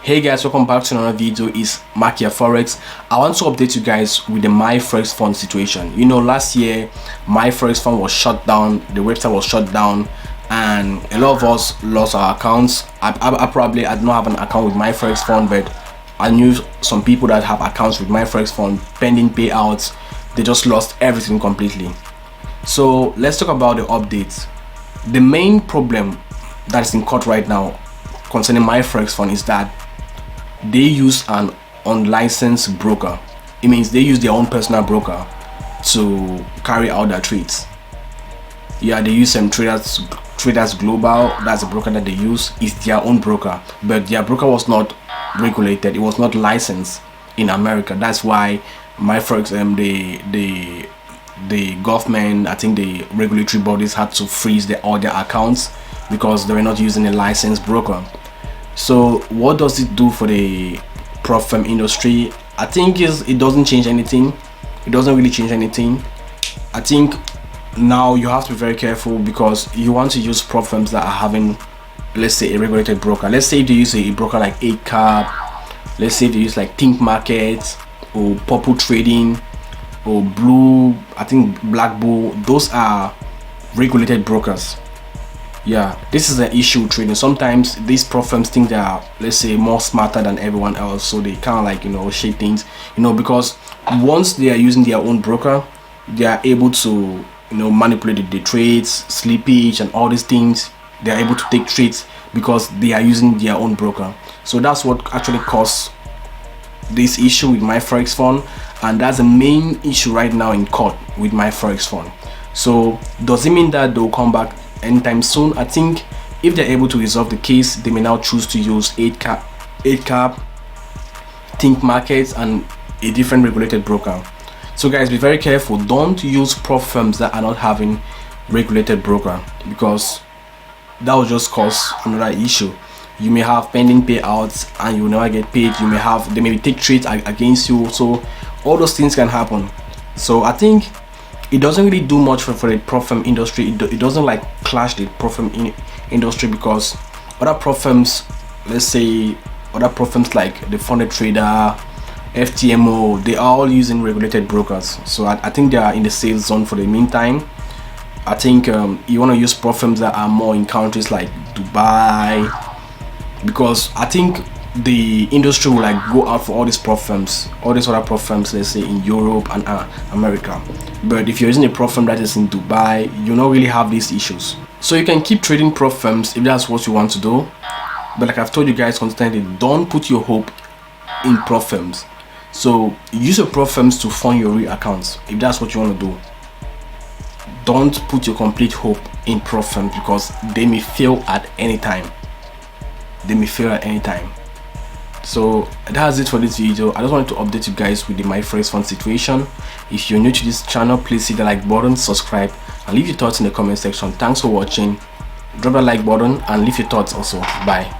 Hey guys, welcome back to another video. It's Mark here, Forex. I want to update you guys with the MyForexFunds situation. You know, last year MyForexFund was shut down, the website was shut down, and a lot of us lost our accounts. I don't have an account with MyForexFund, but I knew some people that have accounts with MyForexFund pending payouts. They just lost everything completely. So let's talk about the updates. The main problem that is in court right now concerning MyForexFund is that they use an unlicensed broker. It means they use their own personal broker to carry out their trades. Yeah, they use some traders global. That's the broker that they use. It's their own broker, but their broker was not regulated. It was not licensed in America. That's why MyForex, the government, I think the regulatory bodies had to freeze all their accounts because they were not using a licensed broker. So what does it do for the prop firm industry? I think it doesn't change anything. It doesn't really change anything. I think now you have to be very careful because you want to use prop firms that are having, let's say, a regulated broker. Let's say if they use a broker like 8Cap, let's say if they use like Think Markets or Purple Trading or Blue, I think Black Bull. Those are regulated brokers. Yeah, this is an issue with trading. Sometimes these prop firms think they are, let's say, more smarter than everyone else, so they kind of like, you know, shape things, you know, because once they are using their own broker, they are able to, you know, manipulate the trades, slippage and all these things. They are able to take trades because they are using their own broker. So that's what actually caused this issue with MyForexFund, and that's the main issue right now in court with MyForexFund. So does it mean that they'll come back anytime soon? I think if they're able to resolve the case, they may now choose to use 8Cap, Think Markets, and a different regulated broker. So guys, be very careful. Don't use prop firms that are not having regulated broker, because that will just cause another issue. You may have pending payouts and you will never get paid. They may take trades against you, so all those things can happen. So I think it doesn't really do much for the prop firm industry. It doesn't like clash the prop firm industry, because other prop firms, let's say other prop firms like the Funded Trader, FTMO, they are all using regulated brokers. So I think they are in the safe zone for the meantime. I think you want to use prop firms that are more in countries like Dubai, because I think the industry will like go out for all these prop firms, all these other prop firms, let's say in Europe and America. But if you're using a prop firm that is in Dubai, you don't really have these issues. So you can keep trading prop firms if that's what you want to do. But like I've told you guys constantly, don't put your hope in prop firms. So use your prop firms to fund your real accounts if that's what you want to do. Don't put your complete hope in prop firms because they may fail at any time. So that's it for this video. I just wanted to update you guys with the MyForexFund situation. If you're new to this channel, please hit the like button, subscribe, and leave your thoughts in the comment section. Thanks for watching. Drop the like button and leave your thoughts also. Bye.